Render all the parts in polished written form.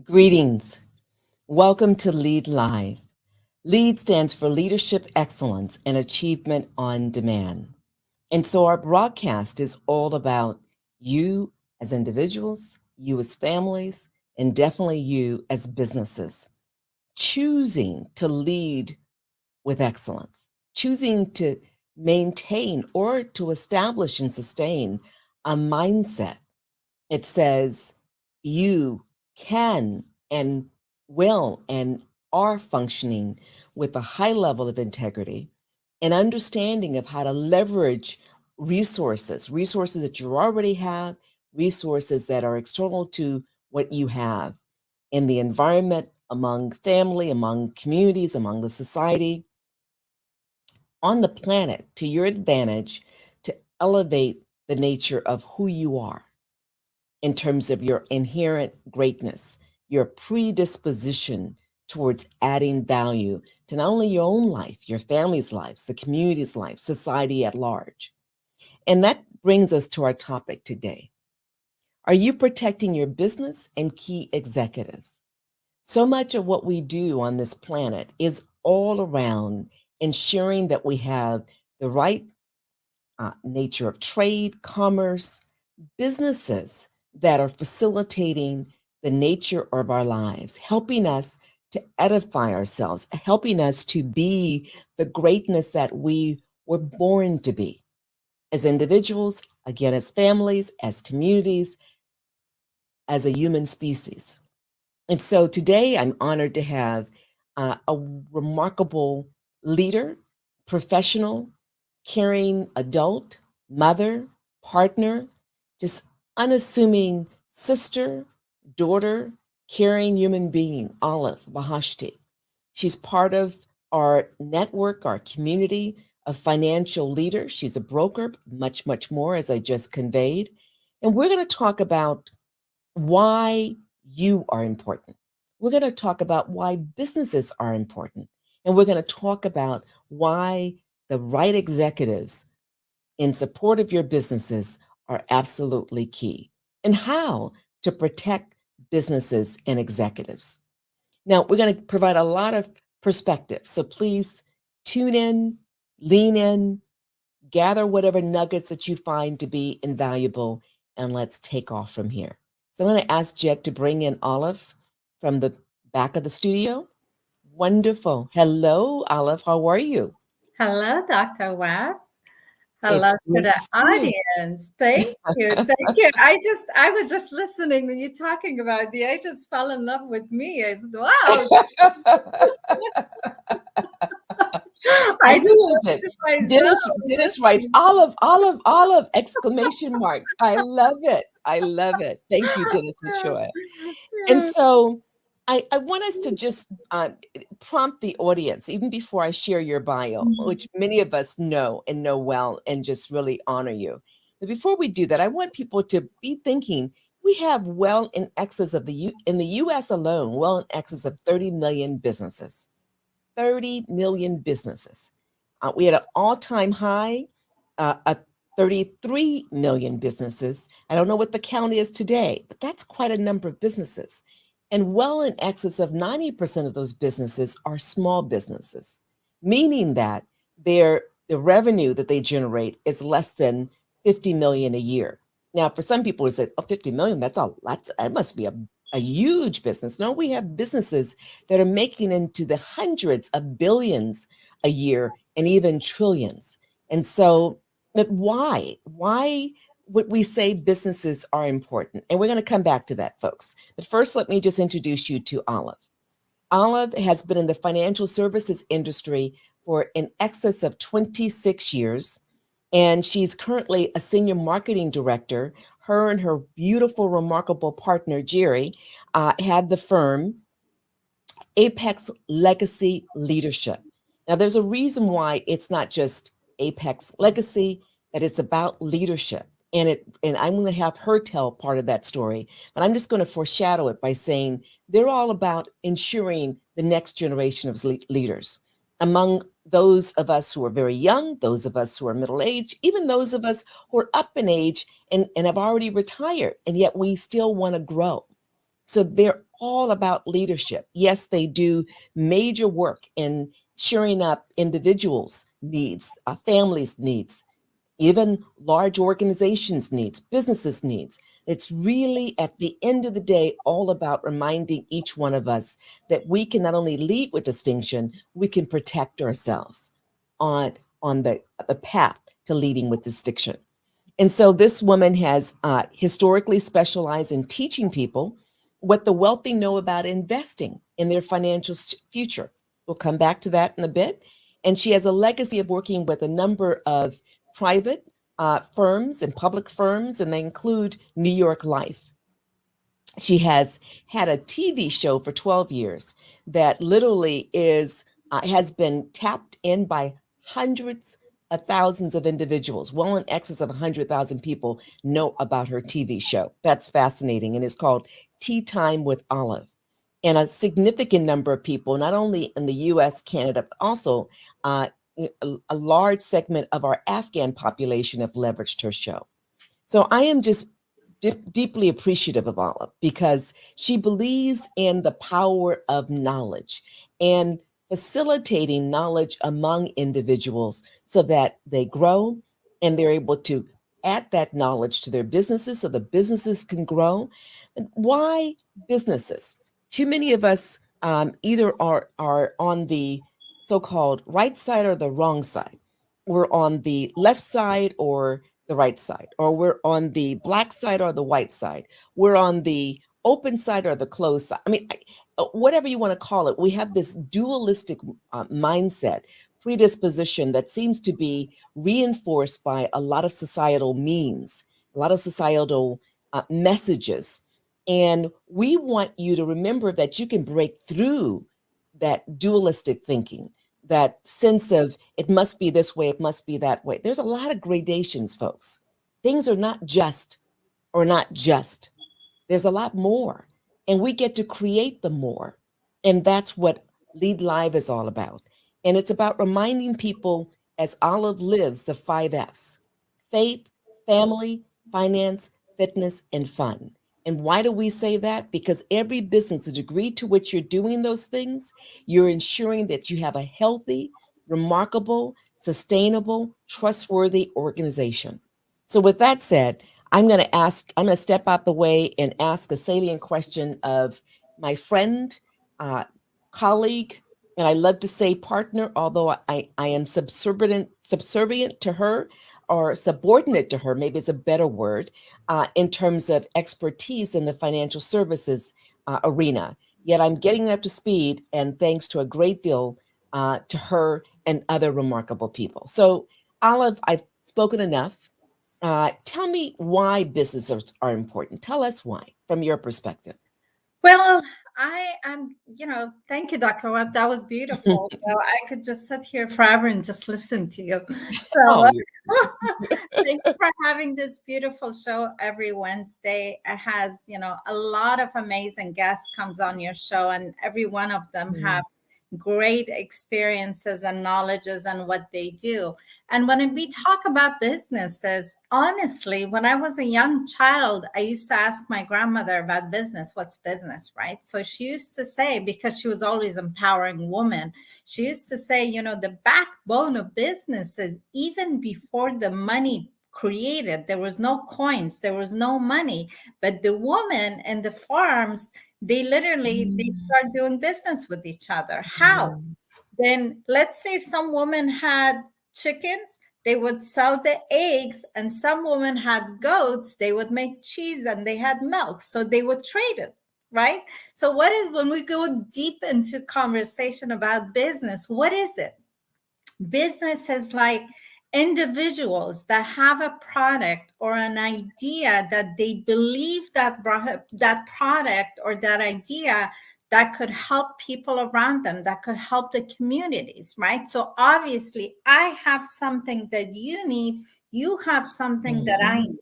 Greetings. Welcome to Lead Live. LEAD stands for Leadership Excellence and Achievement on Demand. And so our broadcast is all about you as individuals, you as families, and definitely you as businesses. Choosing to lead with excellence, choosing to maintain or to establish and sustain a mindset. It says you can and will and are functioning with a high level of integrity and understanding of how to leverage resources that you already have, resources that are external to what you have in the environment, among family, among communities, among the society, on the planet to your advantage to elevate the nature of who you are in terms of your inherent greatness, your predisposition towards adding value to not only your own life, your family's lives, the community's life, society at large. And that brings us to our topic today. Are you protecting your business and key executives? So much of what we do on this planet is all around ensuring that we have the right nature of trade, commerce, businesses that are facilitating the nature of our lives, helping us to edify ourselves, helping us to be the greatness that we were born to be as individuals, again, as families, as communities, as a human species. And so today I'm honored to have a remarkable leader, professional, caring adult, mother, partner, just unassuming sister, daughter, caring human being, Olive Behashti. She's part of our network, our community of financial leaders. She's a broker, much, much more, as I just conveyed. And we're going to talk about why you are important. We're going to talk about why businesses are important. And we're going to talk about why the right executives in support of your businesses are absolutely key and how to protect businesses and executives. Now, we're going to provide a lot of perspective. So please tune in, lean in, gather whatever nuggets that you find to be invaluable, and let's take off from here. So I'm going to ask Jed to bring in Olive from the back of the studio. Wonderful. Hello, Olive. How are you? Hello, Dr. Webb. Hello It's to great the to see audience. Thank you. Thank you. I was just listening when you're talking about I just fell in love with me. I said, wow. I just Who is said it? to myself, Dennis writes, Olive, Olive, Olive, exclamation mark. I love it. I love it. Thank you, Dennis and Choi. And so I want us to just prompt the audience, even before I share your bio, which many of us know and know well and just really honor you. But before we do that, I want people to be thinking we have well in excess of in the US alone, well in excess of 30 million businesses. 30 million businesses. We had an all-time high of 33 million businesses. I don't know what the count is today, but that's quite a number of businesses. And well in excess of 90% of those businesses are small businesses, meaning that the revenue that they generate is less than 50 million a year. Now, for some people who say, oh, 50 million, that must be a huge business. No, we have businesses that are making into the hundreds of billions a year and even trillions. And so, but why? Why would we say businesses are important? And we're going to come back to that, folks. But first, let me just introduce you to Olive. Olive has been in the financial services industry for in excess of 26 years, and she's currently a senior marketing director. Her and her beautiful, remarkable partner, Jerry, had the firm Apex Legacy Leadership. Now, there's a reason why it's not just Apex Legacy, that it's about leadership. And I'm going to have her tell part of that story, but I'm just going to foreshadow it by saying they're all about ensuring the next generation of leaders. Among those of us who are very young, those of us who are middle aged, even those of us who are up in age and have already retired, and yet we still want to grow. So they're all about leadership. Yes, they do major work in shoring up individuals' needs, families' needs, even large organizations' needs, businesses' needs. It's really, at the end of the day, all about reminding each one of us that we can not only lead with distinction, we can protect ourselves on, on the path to leading with distinction. And so this woman has historically specialized in teaching people what the wealthy know about investing in their financial future. We'll come back to that in a bit. And she has a legacy of working with a number of private firms and public firms, and they include New York Life. She has had a TV show for 12 years that literally has been tapped in by hundreds of thousands of individuals. Well in excess of 100,000 people know about her TV show. That's fascinating, and it's called Tea Time with Olive. And a significant number of people, not only in the US, Canada, but also uh, a large segment of our Afghan population have leveraged her show. So I am just deeply appreciative of Olive because she believes in the power of knowledge and facilitating knowledge among individuals so that they grow and they're able to add that knowledge to their businesses so the businesses can grow. And why businesses? Too many of us either are on the so-called right side or the wrong side. We're on the left side or the right side, or we're on the black side or the white side. We're on the open side or the closed side. I mean, whatever you want to call it, we have this dualistic mindset, predisposition that seems to be reinforced by a lot of societal means, a lot of societal messages. And we want you to remember that you can break through that dualistic thinking, that sense of it must be this way, it must be that way. There's a lot of gradations, folks. Things are not just or not just. There's a lot more, and we get to create the more. And that's what Lead Live is all about. And it's about reminding people, as Olive lives, the 5 F's: faith, family, finance, fitness, and fun. And why do we say that? Because every business, the degree to which you're doing those things, you're ensuring that you have a healthy, remarkable, sustainable, trustworthy organization. So, with that said, I'm going to step out the way and ask a salient question of my friend, uh, colleague, and I love to say partner, although I am subservient to her or subordinate to her, maybe it's a better word, in terms of expertise in the financial services arena. Yet I'm getting up to speed, and thanks to a great deal to her and other remarkable people. So, Olive, I've spoken enough. Tell me why businesses are important. Tell us why, from your perspective. Well, I am, thank you, Dr. Webb. That was beautiful. So I could just sit here forever and just listen to you. Oh, So you thank you for having this beautiful show every Wednesday. It has, a lot of amazing guests comes on your show, and every one of them have great experiences and knowledges and what they do. And when we talk about businesses, honestly, when I was a young child, I used to ask my grandmother about business. What's business, right? So she used to say, because she was always empowering women, she used to say, the backbone of business is even before the money created, there was no coins, there was no money, but the woman and the farms, they start doing business with each other. How? Then let's say some women had chickens, they would sell the eggs, and some women had goats, they would make cheese and they had milk, so they would trade it, right? So what is, when we go deep into conversation about business, what is it? Business is like individuals that have a product or an idea that they believe that product or that idea that could help people around them, that could help the communities, right? So obviously I have something that you need, you have something that I need.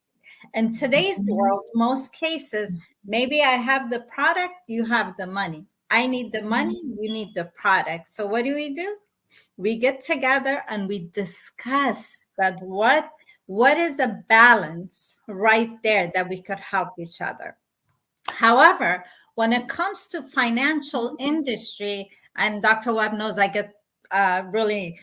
In today's world, most cases, maybe I have the product, you have the money. I need the money, you need the product. So what do? We get together and we discuss that what is a balance right there that we could help each other. However, when it comes to financial industry, and Dr. Webb knows I get really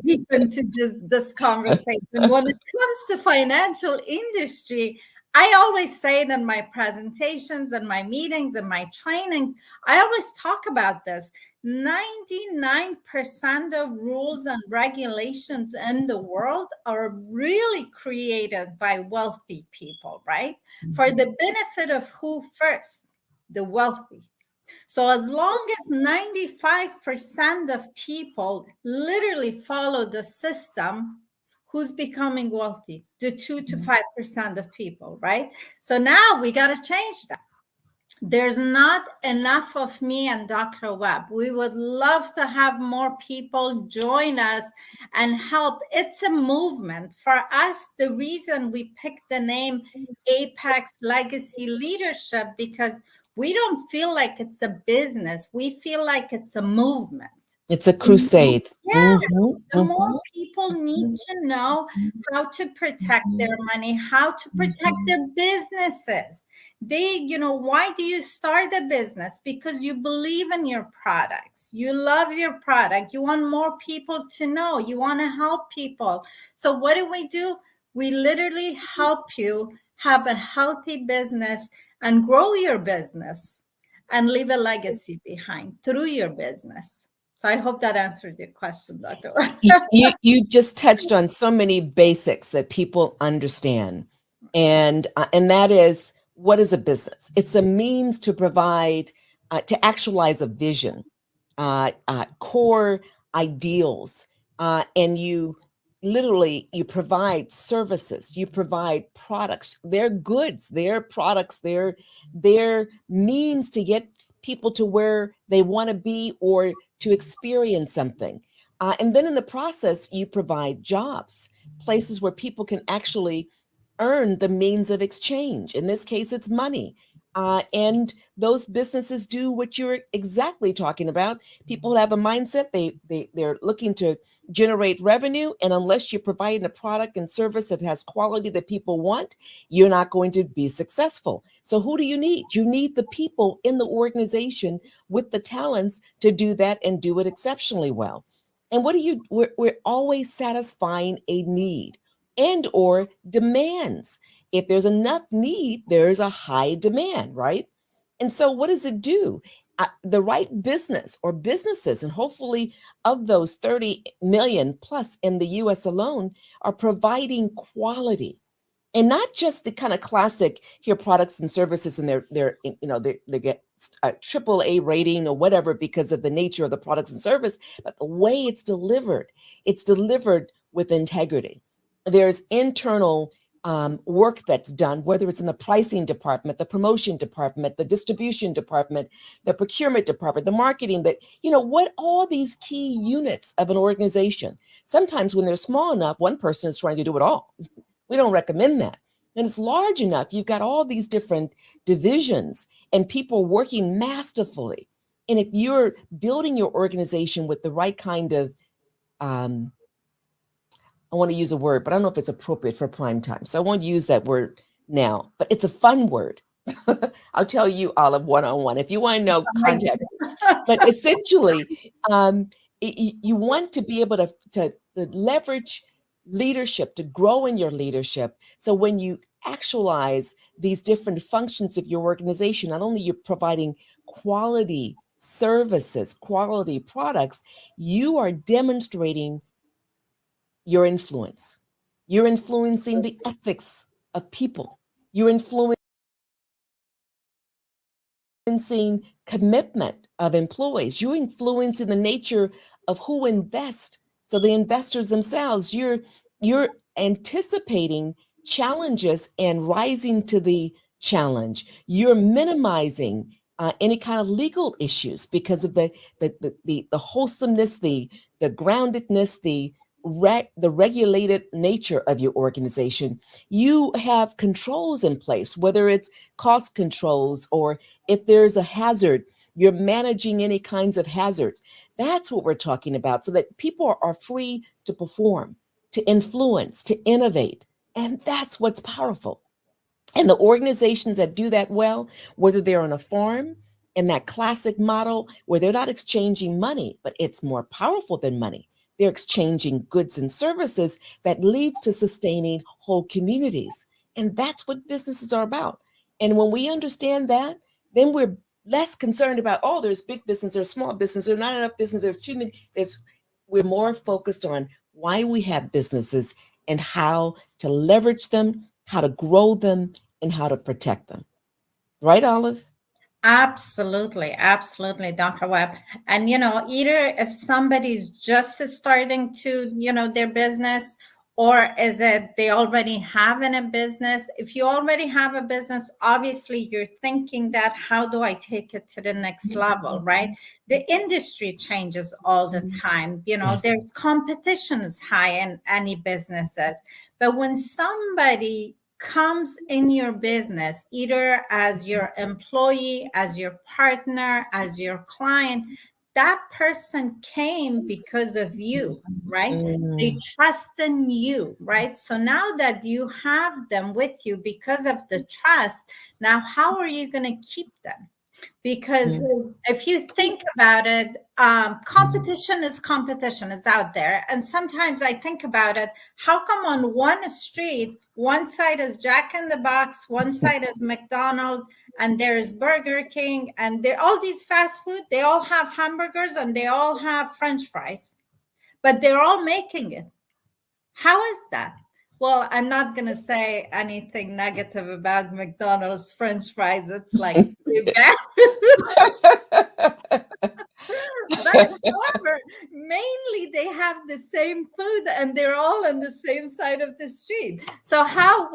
deep into this conversation. When it comes to financial industry, I always say it in my presentations and my meetings and my trainings. I always talk about this. 99% of rules and regulations in the world are really created by wealthy people, right? For the benefit of who first? The wealthy. So as long as 95% of people literally follow the system, who's becoming wealthy? The 2 to 5% of people, right? So now we got to change that. There's not enough of me and Dr. Webb. We would love to have more people join us and help. It's a movement. For us, the reason we picked the name Apex Legacy Leadership, because we don't feel like it's a business. We feel like it's a movement. It's a crusade. Yeah, the more people need to know how to protect their money, how to protect their businesses. Why do you start a business? Because you believe in your products. You love your product. You want more people to know. You want to help people. So what do? We literally help you have a healthy business and grow your business and leave a legacy behind through your business. So I hope that answered your question, Dr. You just touched on so many basics that people understand. And that is, what is a business? It's a means to provide, to actualize a vision, core ideals, and you provide services, you provide products. They're goods, they're products, they're means to get people to where they want to be or to experience something. And then in the process, you provide jobs, places where people can actually earn the means of exchange. In this case, it's money. And those businesses do what you're exactly talking about. People have a mindset, they're looking to generate revenue. And unless you're providing a product and service that has quality that people want, you're not going to be successful. So who do you need? You need the people in the organization with the talents to do that and do it exceptionally well. And we're always satisfying a need and or demands. If there's enough need, there's a high demand, right? And so what does it do? The right business or businesses, and hopefully of those 30 million plus in the US alone, are providing quality. And not just the kind of classic here products and services, and they get a AAA rating or whatever because of the nature of the products and service, but the way it's delivered with integrity. There's internal work that's done, whether it's in the pricing department, the promotion department, the distribution department, the procurement department, the marketing, what all these key units of an organization. Sometimes when they're small enough, one person is trying to do it all. We don't recommend that. And it's large enough, you've got all these different divisions and people working masterfully. And if you're building your organization with the right kind of I want to use a word, but I don't know if it's appropriate for prime time. So I won't use that word now, but it's a fun word. I'll tell you, Olive, one-on-one. If you want to know, contact me. But essentially, you want to be able to leverage leadership, to grow in your leadership. So when you actualize these different functions of your organization, not only you're providing quality services, quality products, you are demonstrating your influence. You're influencing the ethics of people. You're influencing commitment of employees. You're influencing the nature of who invest. So the investors themselves, you're anticipating challenges and rising to the challenge. You're minimizing any kind of legal issues because of the wholesomeness, the groundedness, the regulated nature of your organization. You have controls in place, whether it's cost controls or if there's a hazard, you're managing any kinds of hazards. That's what we're talking about, so that people are free to perform, to influence, to innovate. And that's what's powerful. And the organizations that do that well, whether they're on a farm, in that classic model where they're not exchanging money, but it's more powerful than money. They're exchanging goods and services that leads to sustaining whole communities. And that's what businesses are about. And when we understand that, then we're less concerned about, oh, there's big business, there's small business, there's not enough business, there's too many. We're more focused on why we have businesses and how to leverage them, how to grow them, and how to protect them. Right, Olive? Absolutely, absolutely, Dr. Webb. And either if somebody's just starting to, their business, or is it they already have in a business? If you already have a business, obviously you're thinking that how do I take it to the next level, right? The industry changes all the time. Yes. There's competition is high in any businesses. But when somebody comes in your business, either as your employee, as your partner, as your client, that person came because of you, right? They trust in you, right? So now that you have them with you because of the trust, now how are you going to keep them? Because if you think about it, competition is competition. It's out there. And sometimes I think about it, how come on one street, one side is Jack in the Box, one side is McDonald's, and there's Burger King, and there all these fast food, they all have hamburgers and they all have French fries, but they're all making it. How is that? Well, I'm not going to say anything negative about McDonald's French fries. It's like pretty bad. But however, mainly they have the same food and they're all on the same side of the street. So how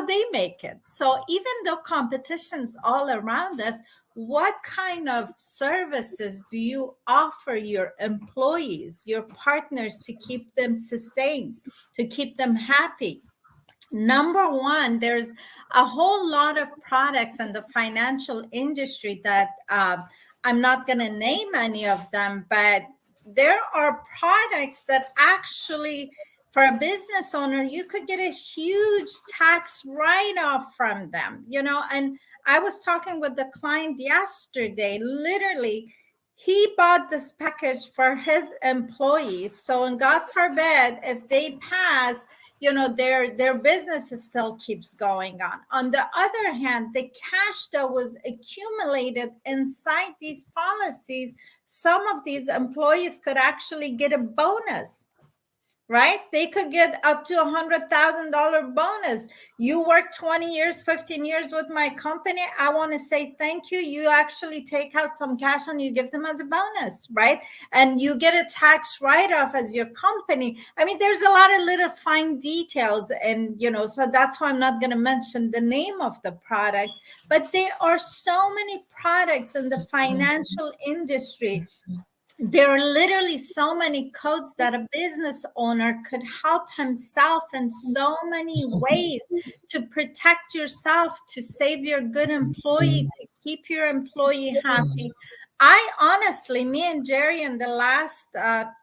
they make it? So even though competition's all around us, what kind of services do you offer your employees, your partners, to keep them sustained, to keep them happy? Number one, there's a whole lot of products in the financial industry that I'm not going to name any of them, but there are products that actually, for a business owner, you could get a huge tax write-off from them, and I was talking with the client yesterday. Literally, he bought this package for his employees. So, and God forbid, if they pass, their business still keeps going on. On the other hand, the cash that was accumulated inside these policies, some of these employees could actually get a bonus, right? They could get up to $100,000 bonus. You work 20 years, 15 years with my company. I want to say thank you. You actually take out some cash and you give them as a bonus, right? And you get a tax write-off as your company. I mean, there's a lot of little fine details, and so that's why I'm not going to mention the name of the product. But there are so many products in the financial industry. There are literally so many codes that a business owner could help himself in so many ways to protect yourself, to save your good employee, to keep your employee happy. I honestly, me and Jerry, in the last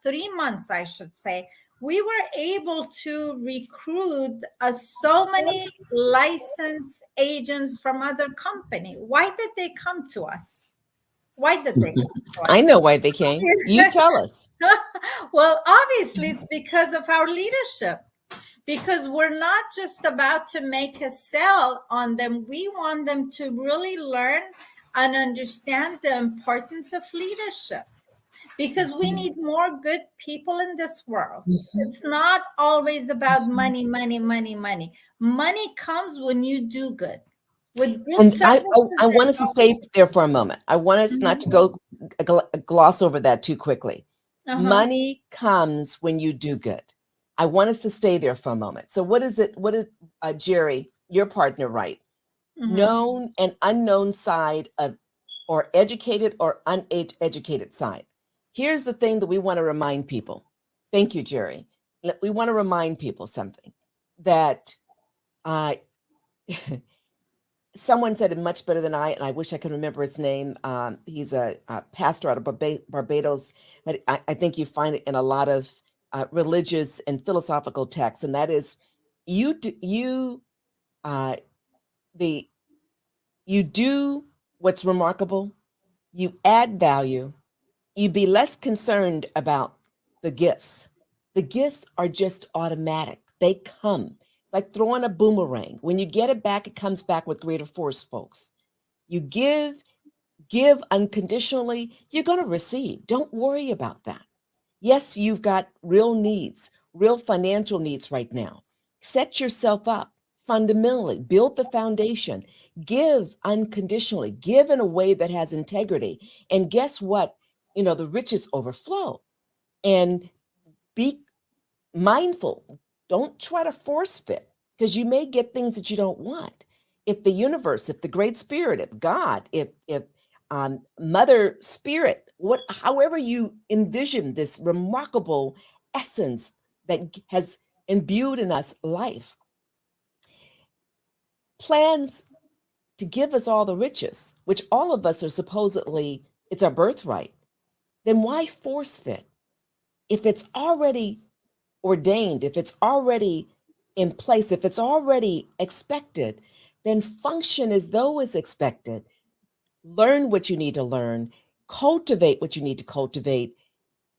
3 months, I should say, we were able to recruit so many licensed agents from other company. Why did they come to us? Why did they come to us? I know why they came. You tell us. Well, obviously, it's because of our leadership. Because we're not just about to make a sale on them. We want them to really learn and understand the importance of leadership. Because we need more good people in this world. It's not always about money, money, money, money. Money comes when you do good. With good And services, I want us to stay there for a moment. I want us not to go gloss over that too quickly. Money comes when you do good. I want us to stay there for a moment. So what is it? What is Jerry, your partner, right? Known and unknown side of, or educated or uneducated side. Here's the thing that we want to remind people. Thank you, Jerry. We want to remind people something that someone said it much better than I, and I wish I could remember his name. He's a pastor out of Barbados, but I think you find it in a lot of religious and philosophical texts, and that is, you the you do what's remarkable, you add value, you be less concerned about the gifts. The gifts are just automatic. They come. It's like throwing a boomerang. When you get it back, it comes back with greater force, folks. You give unconditionally, you're going to receive. Don't worry about that. Yes, you've got real needs, real financial needs right now. Set yourself up fundamentally, build the foundation, give unconditionally, give in a way that has integrity. And guess what? The riches overflow. And be mindful. Don't try to force fit because you may get things that you don't want. If the universe, if the great spirit, if God, if Mother Spirit, however you envision this remarkable essence that has imbued in us life, plans to give us all the riches, which all of us are supposedly, it's our birthright, then why force fit? If it's already ordained, if it's already in place, if it's already expected, then function as though it's expected. Learn what you need to learn, cultivate what you need to cultivate,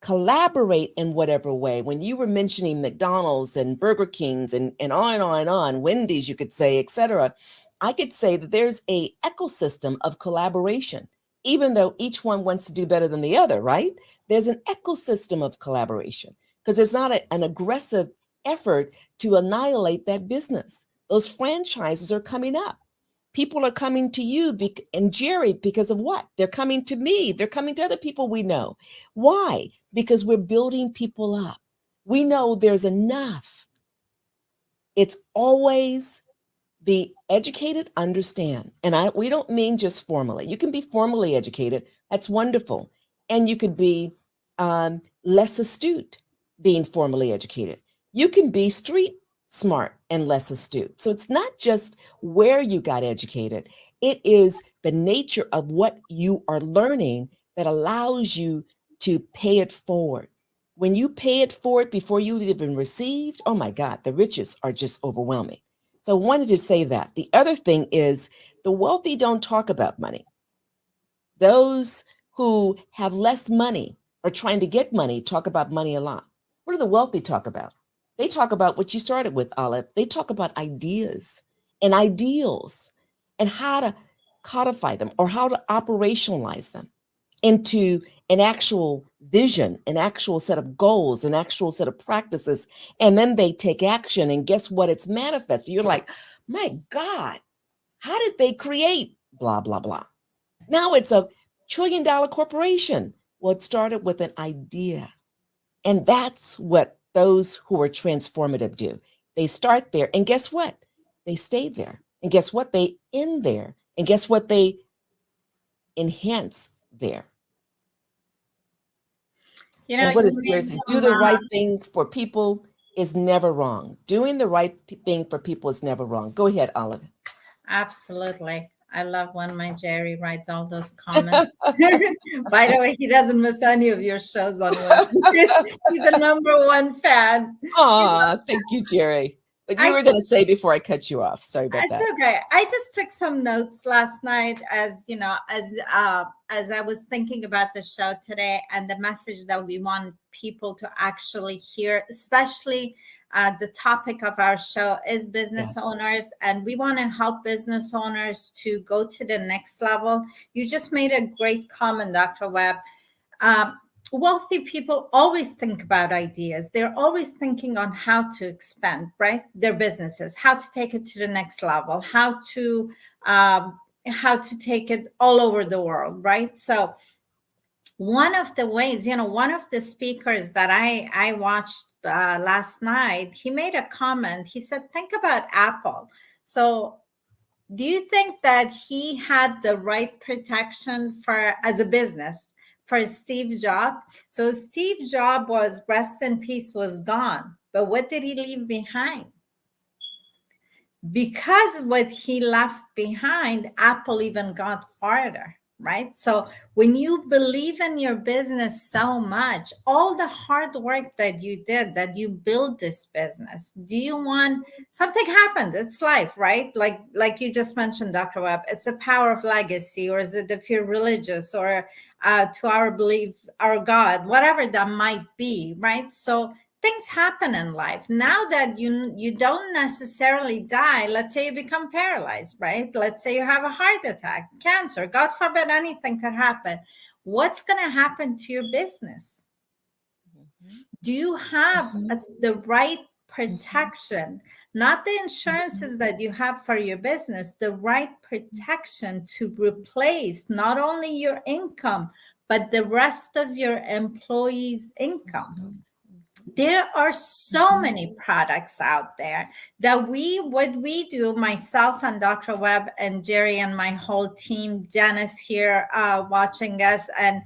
collaborate in whatever way. When you were mentioning McDonald's and Burger Kings and on and on and on, Wendy's, you could say, etc., I could say that there's a ecosystem of collaboration, even though each one wants to do better than the other, right? There's an ecosystem of collaboration because there's not an aggressive effort to annihilate that business. Those franchises are coming up. People are coming to you and Jerry because of what? They're coming to me. They're coming to other people we know. Why? Because we're building people up. We know there's enough. It's always be educated, understand. And we don't mean just formally. You can be formally educated. That's wonderful. And you could be less astute being formally educated. You can be street smart and less astute. So it's not just where you got educated. It is the nature of what you are learning that allows you to pay it forward. When you pay it forward before you even received, oh my God, the riches are just overwhelming. So I wanted to say that. The other thing is the wealthy don't talk about money. Those who have less money or trying to get money talk about money a lot. What do the wealthy talk about? They talk about what you started with, Olive. They talk about ideas and ideals and how to codify them or how to operationalize them into an actual vision, an actual set of goals, an actual set of practices. And then they take action. And guess what? It's manifested. You're like, my God, how did they create blah, blah, blah? Now it's a $1 trillion corporation. Well, it started with an idea. And that's what those who are transformative do. They start there. And guess what? They stay there. And guess what? They end there. And guess what? They enhance there. And what is seriously, do the right thing for people is never wrong. Doing the right thing for people is never wrong. Go ahead, Olive. Absolutely. I love when my Jerry writes all those comments. By the way, he doesn't miss any of your shows on Wednesday. He's a #1 fan. Aw, thank you, Jerry. But you were going to say before I cut you off. Sorry about that. It's okay. I just took some notes last night as I was thinking about the show today and the message that we want people to actually hear, especially the topic of our show is business owners, and we want to help business owners to go to the next level. You just made a great comment, Dr. Webb. Wealthy people always think about ideas. They're always thinking on how to expand, right? Their businesses, how to take it to the next level, how to take it all over the world, right? So one of the ways, one of the speakers that I watched last night, he made a comment. He said, think about Apple. So do you think that he had the right protection as a business for Steve Jobs? So Steve Jobs was, rest in peace, was gone. But what did he leave behind? Because what he left behind, Apple even got farther. right? So when you believe in your business so much, all the hard work that you did, that you build this business, do you want something happened? It's life, right? Like you just mentioned, Dr. Webb, it's the power of legacy, or is it if you're religious, or to our belief, our God, whatever that might be, right? So things happen in life. Now that you don't necessarily die, let's say you become paralyzed, right? Let's say you have a heart attack, cancer, God forbid, anything could happen. What's going to happen to your business? Do you have the right protection? Not the insurances that you have for your business, the right protection to replace not only your income, but the rest of your employees' income. There are so many products out there that what we do, myself and Dr. Webb and Jerry and my whole team, Dennis here watching us, and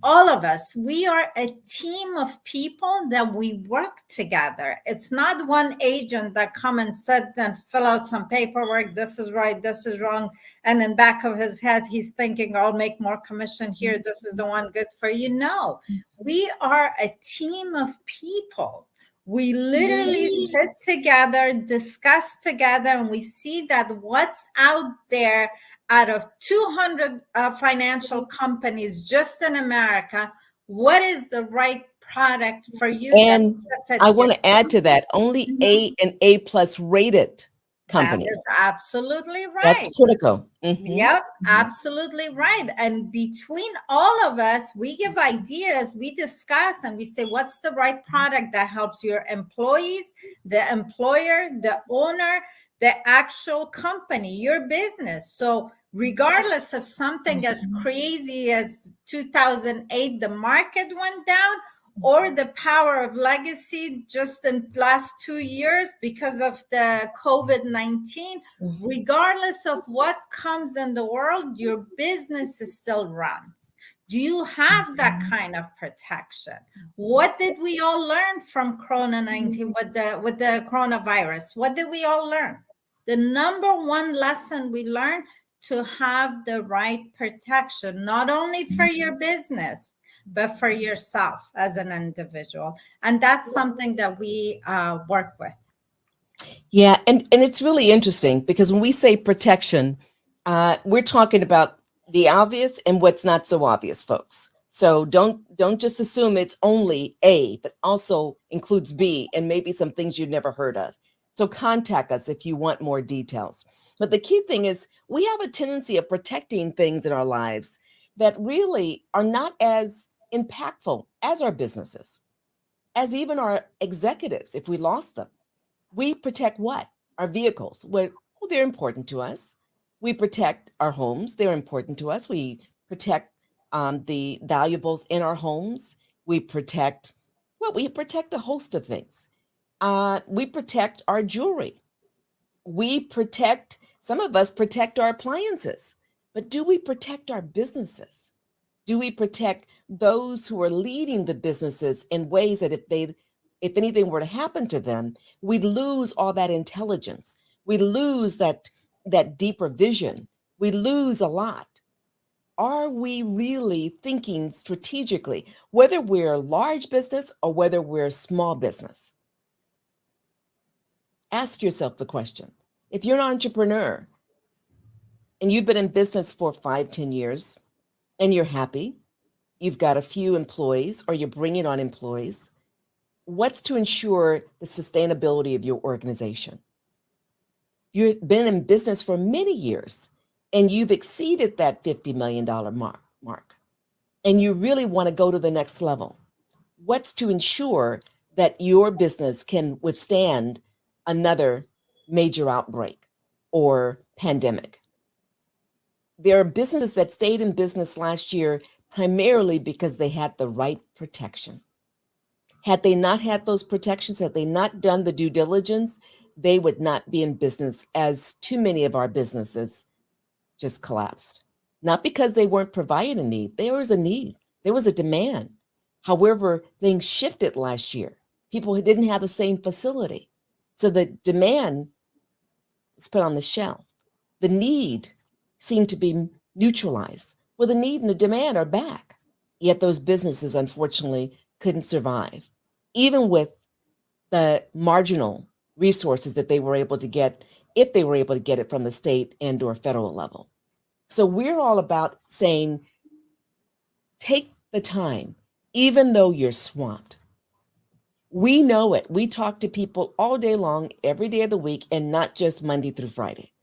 all of us, we are a team of people that we work together. It's not one agent that come and sit and fill out some paperwork. This is right, this is wrong. And in back of his head, he's thinking, I'll make more commission here. This is the one good for you. No, we are a team of people. We literally sit together, discuss together, and we see that what's out there out of 200 financial companies just in America, what is the right product for you? And I want to add to that, only A and A plus rated companies. That is absolutely right. That's critical. Yep, absolutely right. And between all of us, we give ideas, we discuss, and we say, what's the right product that helps your employees, the employer, the owner, the actual company, your business. So regardless of something as crazy as 2008, the market went down, or the power of legacy just in the last 2 years because of the COVID-19, regardless of what comes in the world, your business is still runs. Do you have that kind of protection? What did we all learn from Corona-19 with the coronavirus? What did we all learn? The number one lesson we learned, to have the right protection, not only for your business, but for yourself as an individual. And that's something that we work with. Yeah, and it's really interesting because when we say protection, we're talking about the obvious and what's not so obvious, folks. So don't just assume it's only A, but also includes B and maybe some things you've never heard of. So contact us if you want more details. But the key thing is we have a tendency of protecting things in our lives that really are not as impactful as our businesses, as even our executives. If we lost them, we protect what? Our vehicles. Well, they're important to us. We protect our homes. They're important to us. We protect the valuables in our homes. We protect a host of things. We protect our jewelry. Some of us protect our appliances. But do we protect our businesses? Do we protect those who are leading the businesses in ways that if anything were to happen to them, we'd lose all that intelligence. We lose that deeper vision. We lose a lot. Are we really thinking strategically, whether we're a large business or whether we're a small business? Ask yourself the question. If you're an entrepreneur and you've been in business for 5, 10 years and you're happy, you've got a few employees or you're bringing on employees, what's to ensure the sustainability of your organization? You've been in business for many years and you've exceeded that $50 million mark, and you really want to go to the next level. What's to ensure that your business can withstand another major outbreak or pandemic? There are businesses that stayed in business last year primarily because they had the right protection. Had they not had those protections, had they not done the due diligence, they would not be in business, as too many of our businesses just collapsed. Not because they weren't providing a need. There was a need. There was a demand. However, things shifted last year. People who didn't have the same facility. So the demand was put on the shelf. The need seemed to be neutralized. Well, the need and the demand are back. Yet those businesses, unfortunately, couldn't survive, even with the marginal resources that they were able to get, if they were able to get it from the state and or federal level. So we're all about saying, take the time, even though you're swamped. We know it. We talk to people all day long, every day of the week, and not just Monday through Friday.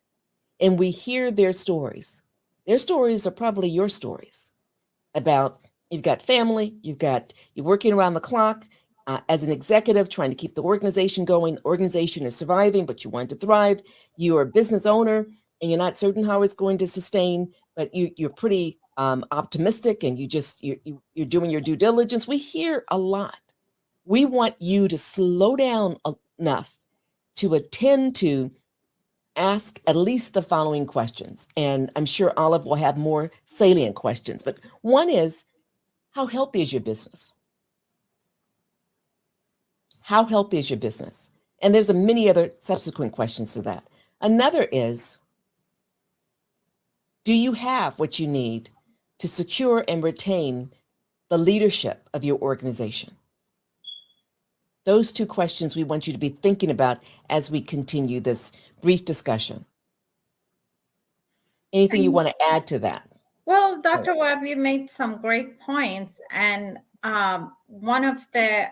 And we hear their stories. Their stories are probably your stories about you've got family, you're working around the clock as an executive, trying to keep the organization going. The organization is surviving, but you want to thrive. You are a business owner, and you're not certain how it's going to sustain, but you're pretty optimistic, and you're doing your due diligence. We hear a lot. We want you to slow down enough to attend to ask at least the following questions. And I'm sure Olive will have more salient questions. But one is, how healthy is your business? How healthy is your business? And there's many other subsequent questions to that. Another is, do you have what you need to secure and retain the leadership of your organization? Those two questions we want you to be thinking about as we continue this brief discussion. Anything you want to add to that? Well, Dr. Webb, you made some great points. And one of the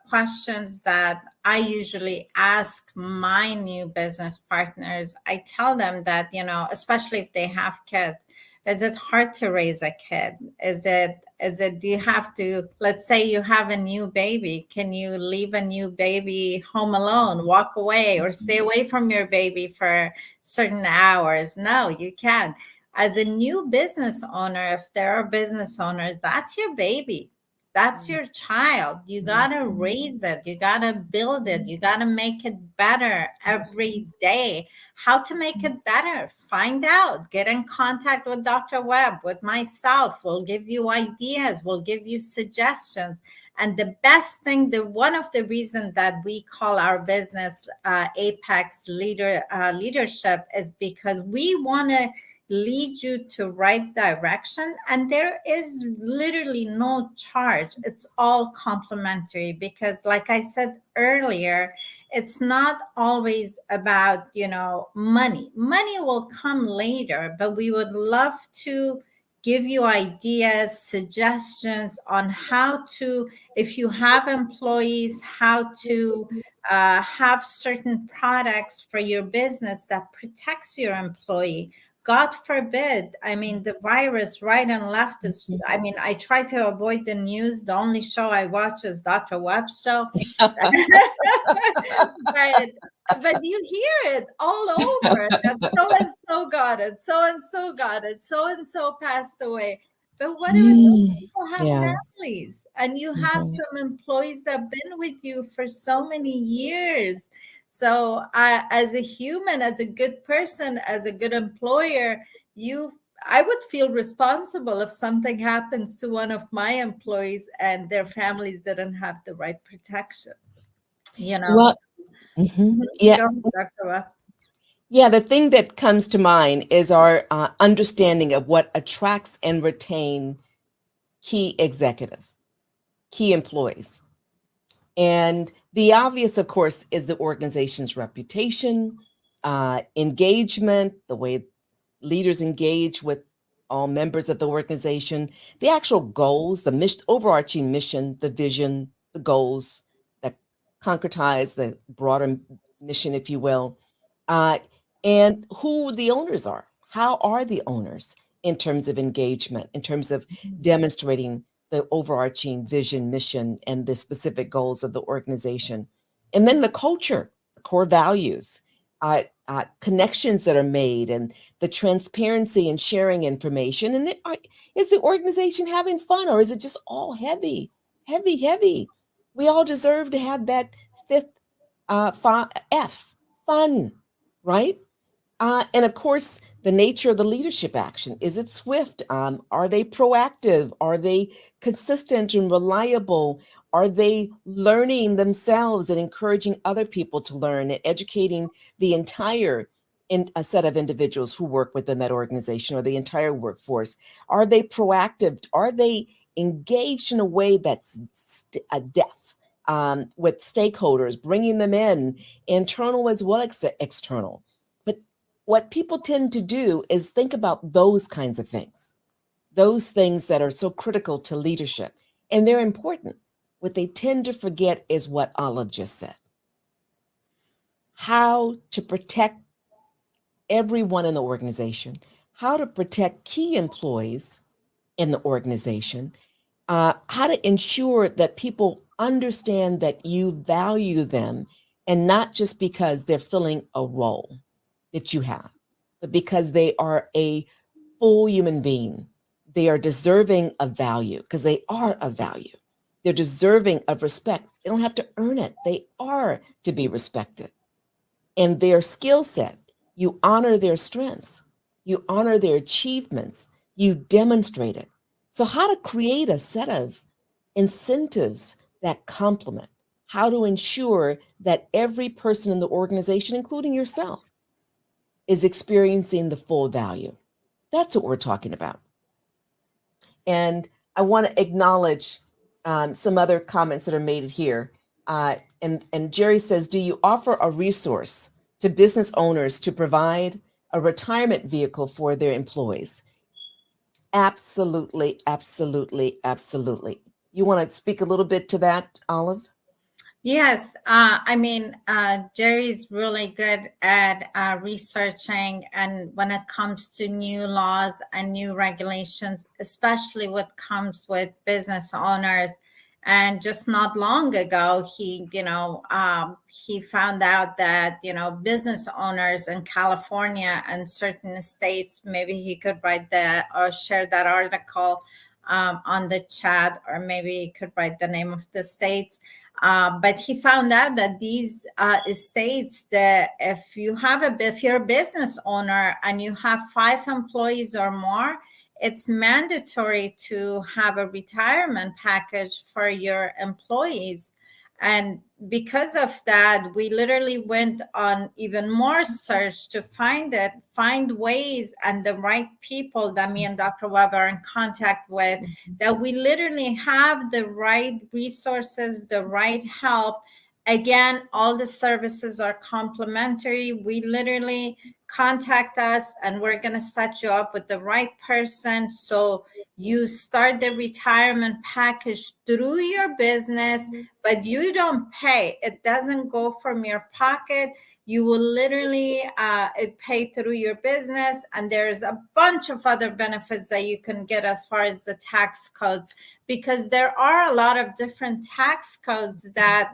questions that I usually ask my new business partners, I tell them that, especially if they have kids, is it hard to raise a kid? Do you have to, let's say you have a new baby, can you leave a new baby home alone, walk away, or stay away from your baby for certain hours? No, you can't. As a new business owner, if there are business owners, that's your baby. That's your child. You got to raise it. You got to build it. You got to make it better every day. How to make it better? Find out. Get in contact with Dr. Webb, with myself. We'll give you ideas. We'll give you suggestions. And the best thing, one of the reasons that we call our business Apex Leadership is because we want to lead you to right direction, and there is literally no charge. It's all complimentary, because like I said earlier, it's not always about money will come later, but we would love to give you ideas, suggestions on how to, if you have employees, how to have certain products for your business that protects your employee. God forbid. I mean, the virus right and left is, I try to avoid the news. The only show I watch is Dr. Webb's show. but you hear it all over. That so-and-so got it. So-and-so got it. So-and-so passed away. But what do people have families? And you have some employees that have been with you for so many years. So as a human, as a good person, as a good employer, I would feel responsible if something happens to one of my employees and their families didn't have the right protection. Well, yeah. Yeah, the thing that comes to mind is our understanding of what attracts and retain key executives, key employees. And the obvious, of course, is the organization's reputation, engagement, the way leaders engage with all members of the organization, the actual goals, the overarching mission, the vision, the goals that concretize the broader mission, if you will, and who the owners are. How are the owners in terms of engagement, in terms of demonstrating the overarching vision, mission, and the specific goals of the organization? And then the culture, the core values, connections that are made, and the transparency and sharing information. And is the organization having fun, or is it just all heavy? We all deserve to have that fifth F, fun, right? And of course, the nature of the leadership action. Is it swift? Are they proactive? Are they consistent and reliable? Are they learning themselves and encouraging other people to learn and educating the entire a set of individuals who work within that organization or the entire workforce? Are they proactive? Are they engaged in a way that's depth with stakeholders, bringing them in, internal as well as external? But what people tend to do is think about those kinds of things that are so critical to leadership, and they're important. What they tend to forget is what Olive just said: how to protect everyone in the organization, how to protect key employees in the organization, how to ensure that people understand that you value them, and not just because they're filling a role that you have, but because they are a full human being. They are deserving of value because they are of value. They're deserving of respect. They don't have to earn it. They are to be respected. And their skill set, you honor their strengths, you honor their achievements, you demonstrate it. So, how to create a set of incentives that complement, how to ensure that every person in the organization, including yourself, is experiencing the full value. That's what we're talking about. And I want to acknowledge some other comments that are made here. And Jerry says, do you offer a resource to business owners to provide a retirement vehicle for their employees? Absolutely, absolutely, absolutely. You want to speak a little bit to that, Olive? Yes, Jerry's really good at researching, and when it comes to new laws and new regulations, especially what comes with business owners. And just not long ago, he found out that business owners in California and certain states. Maybe he could write that or share that article on the chat, or maybe he could write the name of the states. But he found out that these states, that if you're a business owner and you have 5 employees or more, it's mandatory to have a retirement package for your employees. And because of that, we literally went on even more search to find ways and the right people that me and Dr. Webb are in contact with, that we literally have the right resources, the right help. Again, all the services are complimentary. We literally contact us and we're going to set you up with the right person. So you start the retirement package through your business, but you don't pay. It doesn't go from your pocket. You will literally pay through your business. And there's a bunch of other benefits that you can get as far as the tax codes, because there are a lot of different tax codes that,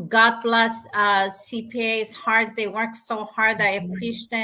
God bless CPA's heart. They work so hard. I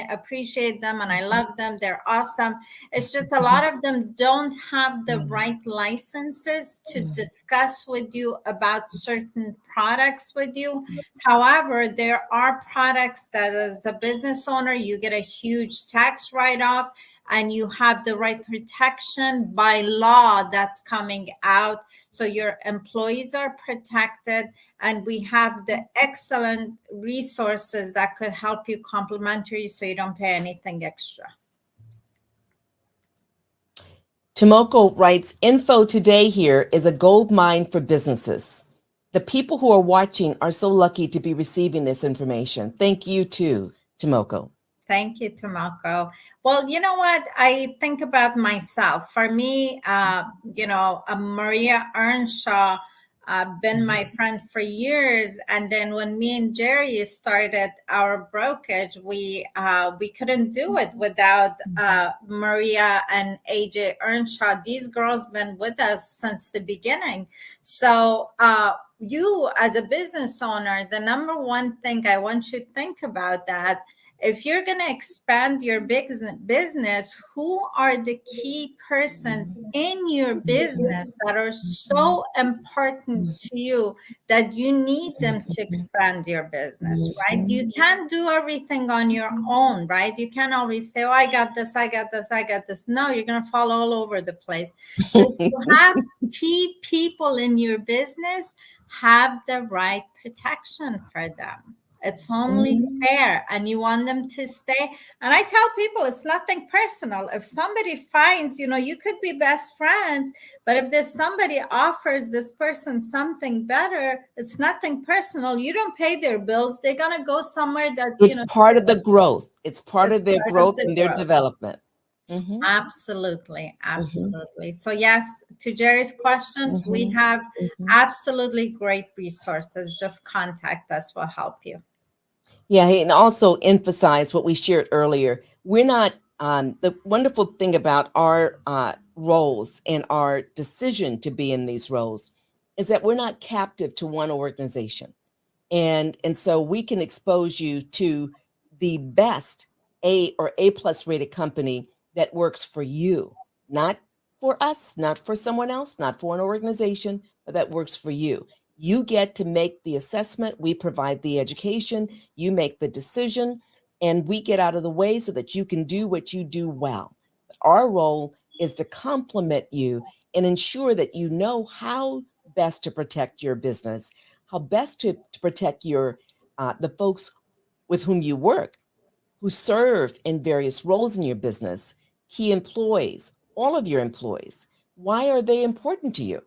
appreciate them, and I love them. They're awesome. It's just a lot of them don't have the right licenses to discuss with you about certain products with you. However, there are products that as a business owner, you get a huge tax write-off, and you have the right protection by law that's coming out. So your employees are protected, and we have the excellent resources that could help you complimentary, so you don't pay anything extra. Tomoko writes, info today here is a gold mine for businesses. The people who are watching are so lucky to be receiving this information. Thank you too, Tomoko. Thank you, Tomoko. Well, you know what? I think about myself. For me, Maria Earnshaw, been my friend for years. And then when me and Jerry started our brokerage, we couldn't do it without Maria and AJ Earnshaw. These girls been with us since the beginning. So you as a business owner, the number one thing I want you to think about that, if you're going to expand your business, who are the key persons in your business that are so important to you that you need them to expand your business, right? You can't do everything on your own, right? You can't always say, oh, I got this, I got this, I got this. No, you're going to fall all over the place. So if you have key people in your business, have the right protection for them. It's only fair, and you want them to stay. And I tell people it's nothing personal. If somebody finds, you could be best friends, but if there's somebody offers this person something better, it's nothing personal. You don't pay their bills. They're gonna go somewhere that It's part of the growth. It's part it's of their part of growth the and their growth. development. Mm-hmm. Absolutely, Mm-hmm. absolutely. So yes, to Jerry's questions, we Mm-hmm. have Mm-hmm. absolutely great resources. Just contact us, we'll help you. Yeah, and also emphasize what we shared earlier. We're not, the wonderful thing about our roles and our decision to be in these roles is that we're not captive to one organization. And so we can expose you to the best A or A plus rated company that works for you, not for us, not for someone else, not for an organization, but that works for you. You get to make the assessment, we provide the education, you make the decision, and we get out of the way so that you can do what you do well. Our role is to complement you and ensure that you know how best to protect your business, how best to protect your the folks with whom you work, who serve in various roles in your business, key employees, all of your employees. Why are they important to you?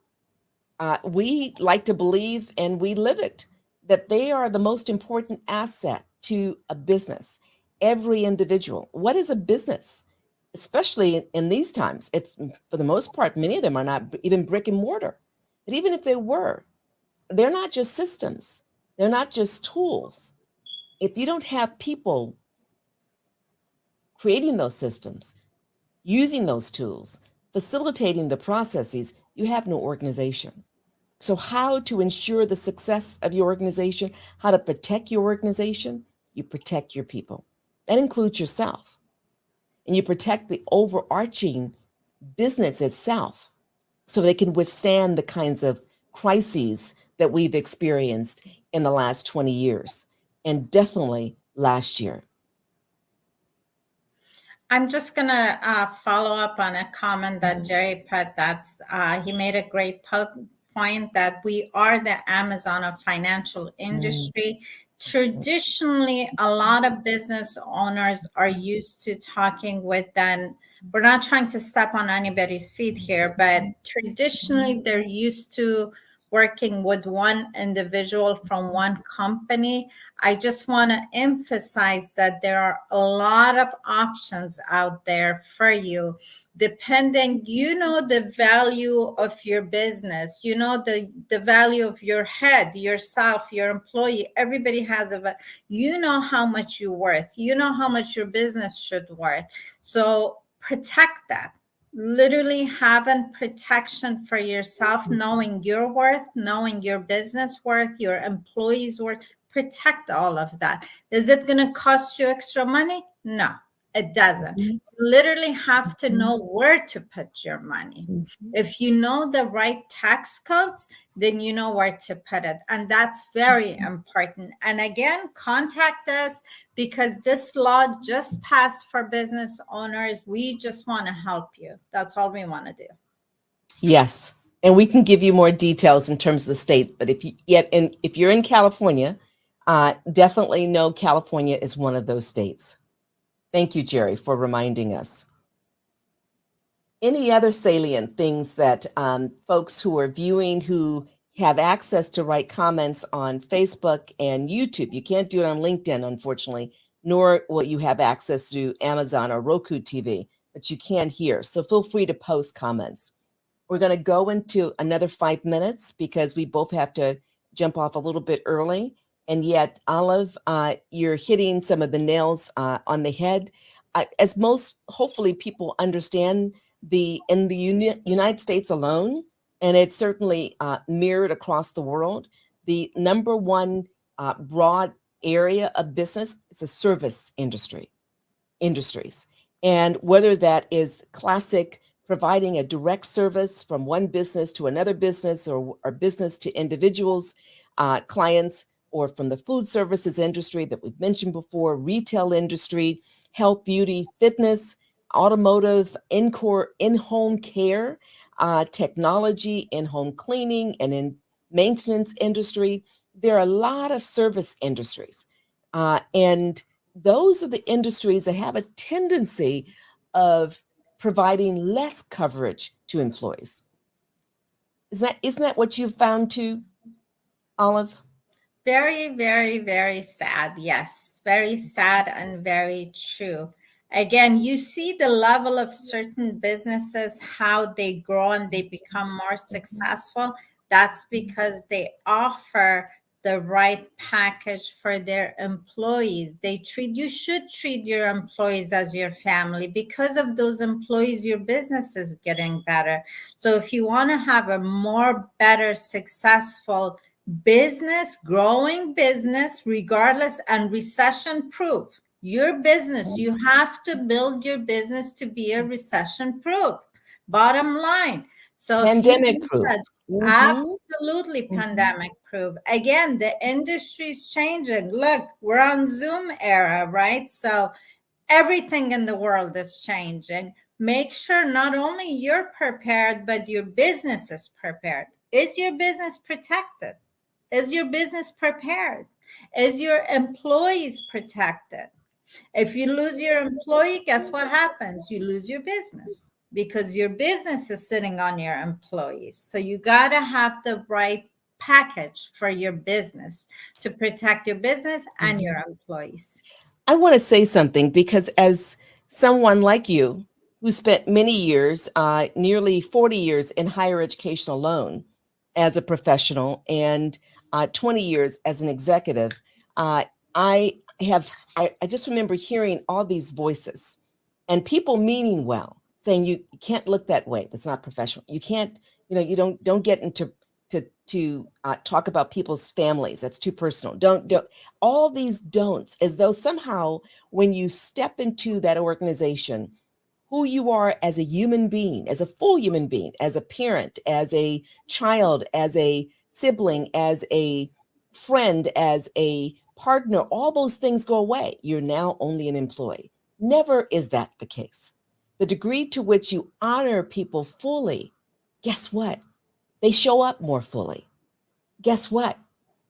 We like to believe, and we live it, that they are the most important asset to a business. Every individual. What is a business? Especially in these times, it's for the most part, many of them are not even brick and mortar. But even if they were, they're not just systems, they're not just tools. If you don't have people creating those systems, using those tools, facilitating the processes, you have no organization. So, how to ensure the success of your organization, how to protect your organization? You protect your people. That includes yourself. And you protect the overarching business itself so they can withstand the kinds of crises that we've experienced in the last 20 years and definitely last year. I'm just gonna follow up on a comment that Jerry put. He made a great point that we are the Amazon of financial industry. Traditionally, a lot of business owners are used to talking with them. We're not trying to step on anybody's feet here, but traditionally they're used to working with one individual from one company. I just want to emphasize that there are a lot of options out there for you, depending, the value of your business, the value of your head, yourself, your employee. Everybody has how much you're worth, how much your business should worth. So protect that. Literally having protection for yourself, knowing your worth, knowing your business worth, your employees worth. Protect all of that. Is it going to cost you extra money? No, it doesn't. You literally have to know where to put your money. If you know the right tax codes, then you know where to put it. And that's very important. And again, contact us because this law just passed for business owners. We just want to help you. That's all we want to do. Yes. And we can give you more details in terms of the state. But if you're in California, definitely know California is one of those states. Thank you, Jerry, for reminding us. Any other salient things that folks who are viewing, who have access to write comments on Facebook and YouTube? You can't do it on LinkedIn, unfortunately, nor will you have access to Amazon or Roku TV, but you can here. So feel free to post comments. We're going to go into another 5 minutes because we both have to jump off a little bit early. And yet, Olive, you're hitting some of the nails on the head. As most, hopefully, people understand, in the United States alone, and it's certainly mirrored across the world, the number one broad area of business is the service industries. And whether that is classic providing a direct service from one business to another business, or business to individuals, clients, or from the food services industry that we've mentioned before, retail industry, health, beauty, fitness, automotive, in-home care, technology, in-home cleaning, and in maintenance industry. There are a lot of service industries. And those are the industries that have a tendency of providing less coverage to employees. Isn't that what you've found too, Olive? Very, very, very sad. Yes, very sad and very true. Again, you see the level of certain businesses, how they grow and they become more successful. That's because they offer the right package for their employees. You should treat your employees as your family. Because of those employees, your business is getting better. So if you want to have a more better, successful business, growing business, regardless, and recession proof. Your business, you have to build your business to be a recession proof. Bottom line. So if you Pandemic do proof. that, Mm-hmm. absolutely Mm-hmm. pandemic proof. Again, the industry's changing. Look, we're on Zoom era, right? So everything in the world is changing. Make sure not only you're prepared, but your business is prepared. Is your business protected? Is your business prepared? Is your employees protected? If you lose your employee, guess what happens? You lose your business because your business is sitting on your employees. So you got to have the right package for your business to protect your business and your employees. I want to say something because, as someone like you who spent many years, nearly 40 years in higher education alone as a professional and 20 years as an executive, uh, I I just remember hearing all these voices and people meaning well saying you can't look that way. That's not professional. You can't, you don't get into to talk about people's families. That's too personal. Don't all these don'ts, as though somehow when you step into that organization, who you are as a human being, as a full human being, as a parent, as a child, as a sibling, as a friend, as a partner, all those things go away. You're now only an employee. Never is that the case. The degree to which you honor people fully, guess what? They show up more fully. Guess what?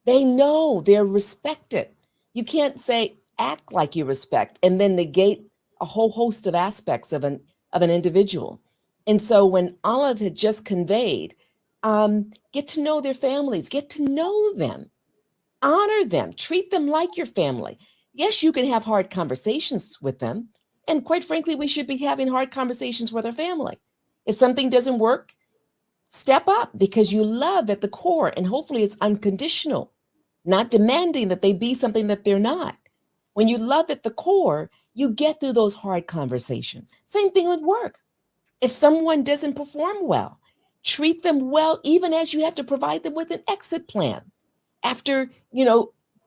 They know they're respected. You can't say act like you respect and then negate a whole host of aspects of an individual. And so when Olive had just conveyed, get to know their families, get to know them, honor them, treat them like your family. Yes, you can have hard conversations with them. And quite frankly, we should be having hard conversations with our family. If something doesn't work, step up because you love at the core, and hopefully it's unconditional, not demanding that they be something that they're not. When you love at the core, you get through those hard conversations. Same thing with work. If someone doesn't perform well, treat them well, even as you have to provide them with an exit plan. After,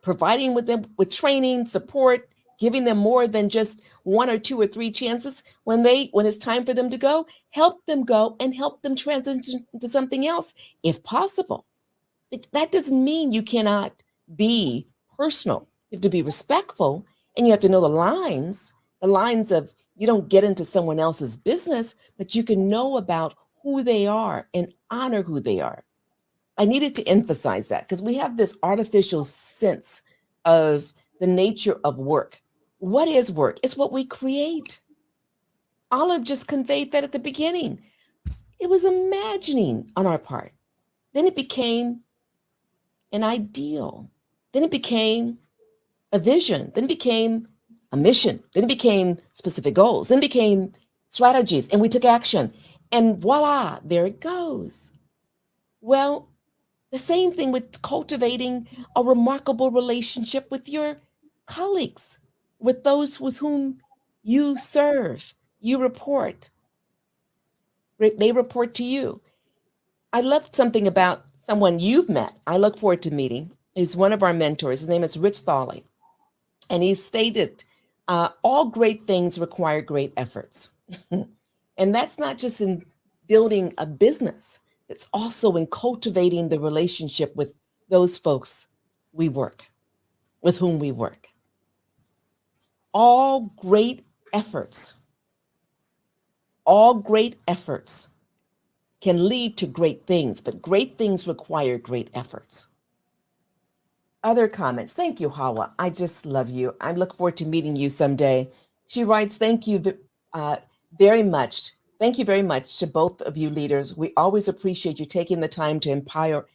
providing with them with training, support, giving them more than just one or two or three chances, when it's time for them to go, help them go and help them transition to something else if possible. That doesn't mean you cannot be personal. You have to be respectful and you have to know the lines of you don't get into someone else's business, but you can know about who they are and honor who they are. I needed to emphasize that because we have this artificial sense of the nature of work. What is work? It's what we create. Olive just conveyed that at the beginning. It was imagining on our part. Then it became an ideal. Then it became a vision. Then it became a mission. Then it became specific goals. Then it became strategies. And we took action. And voila, there it goes. Well, the same thing with cultivating a remarkable relationship with your colleagues, with those with whom you serve, you report, they report to you. I love something about someone you've met. I look forward to meeting. He's one of our mentors. His name is Rich Thawley. And he stated, all great things require great efforts. And that's not just in building a business, it's also in cultivating the relationship with those folks with whom we work. All great efforts, all great efforts can lead to great things, but great things require great efforts. Other comments. Thank you, Hawa. I just love you. I look forward to meeting you someday. She writes, thank you very much. Thank you very much to both of you leaders. We always appreciate you taking the time to empower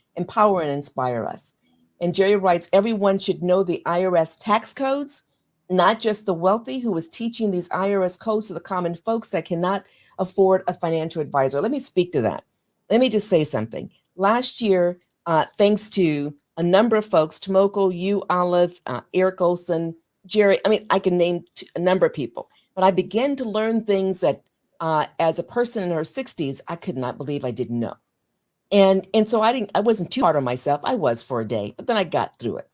and inspire us. And Jerry writes, everyone should know the IRS tax codes, not just the wealthy, who is teaching these IRS codes to the common folks that cannot afford a financial advisor. Let me speak to that. Let me just say something. Last year, thanks to a number of folks, Tomoko, you, Olive, Eric Olson, Jerry, I mean, I can name a number of people, but I began to learn things that as a person in her 60s, I could not believe I didn't know. And so I wasn't too hard on myself. I was for a day, but then I got through it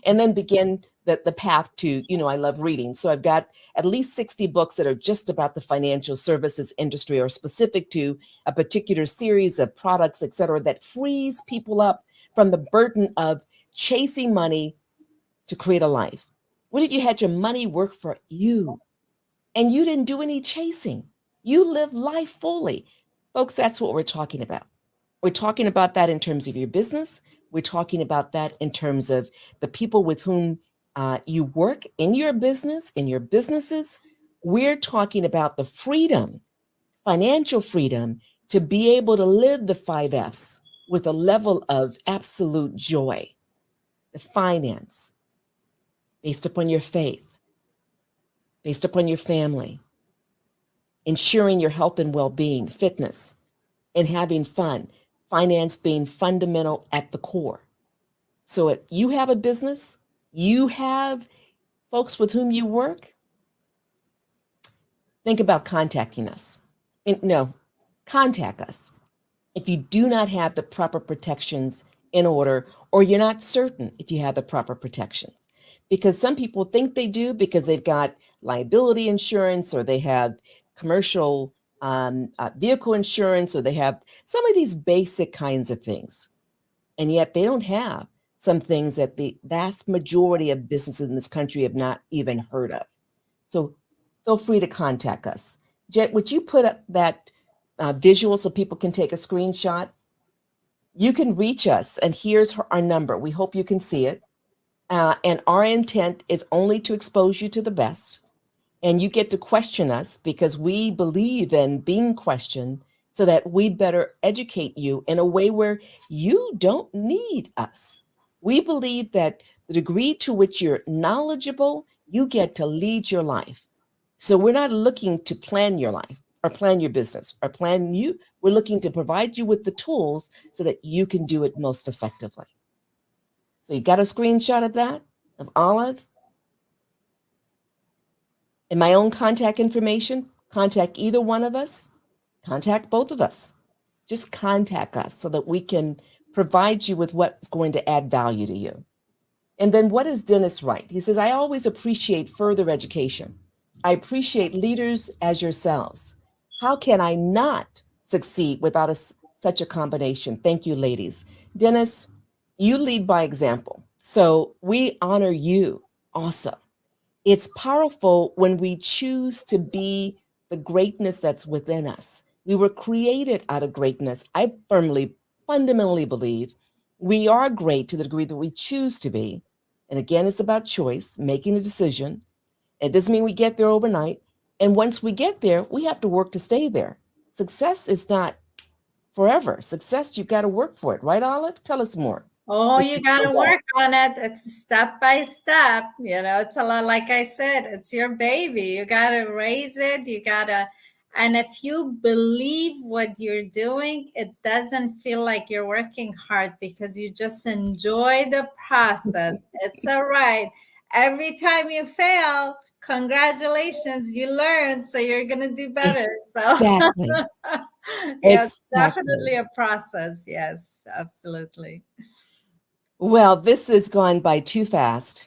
and then began the path to, I love reading. So I've got at least 60 books that are just about the financial services industry or specific to a particular series of products, et cetera, that frees people up from the burden of chasing money to create a life. What if you had your money work for you and you didn't do any chasing? You live life fully. Folks, that's what we're talking about. We're talking about that in terms of your business. We're talking about that in terms of the people with whom you work in your business, in your businesses. We're talking about the freedom, financial freedom, to be able to live the 5 F's with a level of absolute joy. The finance, based upon your faith, based upon your family, ensuring your health and well-being, fitness, and having fun, finance being fundamental at the core. So if you have a business, you have folks with whom you work, think about contacting us. No, contact us. If you do not have the proper protections in order, or you're not certain if you have the proper protections, because some people think they do because they've got liability insurance or they have commercial vehicle insurance, or they have some of these basic kinds of things. And yet they don't have some things that the vast majority of businesses in this country have not even heard of. So feel free to contact us. Jet, would you put up that visual so people can take a screenshot? You can reach us, and here's our number. We hope you can see it. And our intent is only to expose you to the best. And you get to question us because we believe in being questioned so that we better educate you in a way where you don't need us. We believe that the degree to which you're knowledgeable, you get to lead your life. So we're not looking to plan your life or plan your business or plan you. We're looking to provide you with the tools so that you can do it most effectively. So you got a screenshot of that, of Olive? And my own contact information, contact either one of us, contact both of us. Just contact us so that we can provide you with what's going to add value to you. And then what does Dennis write? He says, I always appreciate further education. I appreciate leaders as yourselves. How can I not succeed without such a combination? Thank you, ladies. Dennis, you lead by example. So we honor you. Awesome. It's powerful when we choose to be the greatness that's within us. We were created out of greatness. I fundamentally believe we are great to the degree that we choose to be. And again, it's about choice, making a decision. It doesn't mean we get there overnight. And once we get there, we have to work to stay there. Success is not forever. Success, you've got to work for it. Right, Olive? Tell us more. Oh, you got to work on it. It's step by step. It's a lot, like I said, it's your baby. You got to raise it. And if you believe what you're doing, it doesn't feel like you're working hard because you just enjoy the process. It's all right. Every time you fail, congratulations, you learned, so you're going to do better. Exactly. Yes, definitely a process. Yes, absolutely. Well, this has gone by too fast.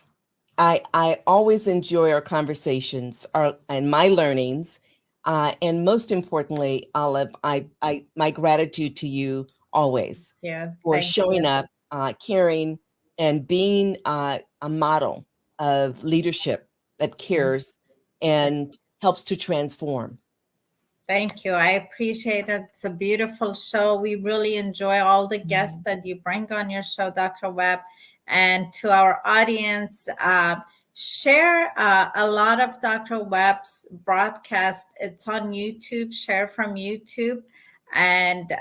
I always enjoy our conversations and my learnings. And most importantly, Olive, my gratitude to you always for showing up, caring, and being a model of leadership that cares and helps to transform. Thank you. I appreciate it. It's a beautiful show. We really enjoy all the guests that you bring on your show, Dr. Webb. And to our audience, share a lot of Dr. Webb's broadcast. It's on YouTube, share from YouTube. And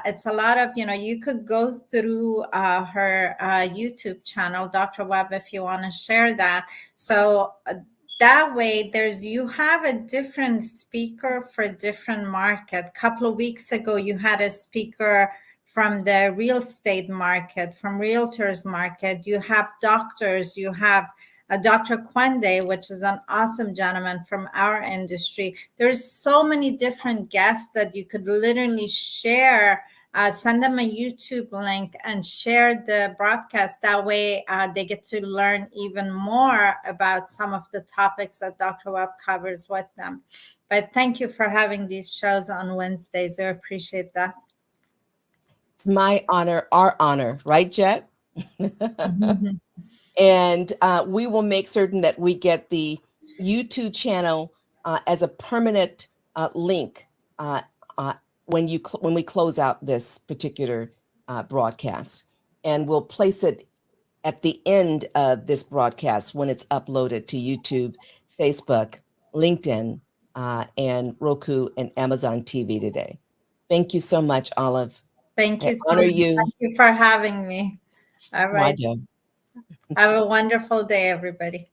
it's a lot of, you could go through her YouTube channel, Dr. Webb, if you want to share that. So that way you have a different speaker for different market. Couple of weeks ago, you had a speaker from the real estate market, from realtors market. You have doctors, you have Dr. Kwende, which is an awesome gentleman from our industry. There's so many different guests that you could literally share. Send them a YouTube link and share the broadcast. That way they get to learn even more about some of the topics that Dr. Webb covers with them. But thank you for having these shows on Wednesdays. I appreciate that. It's my honor, our honor, right, Jet? And we will make certain that we get the YouTube channel as a permanent link when we close out this particular broadcast. And we'll place it at the end of this broadcast when it's uploaded to YouTube, Facebook, LinkedIn, and Roku and Amazon TV today. Thank you so much, Olive. Thank you so honor much. you. Thank you for having me. All right. Wajo. Have a wonderful day, everybody.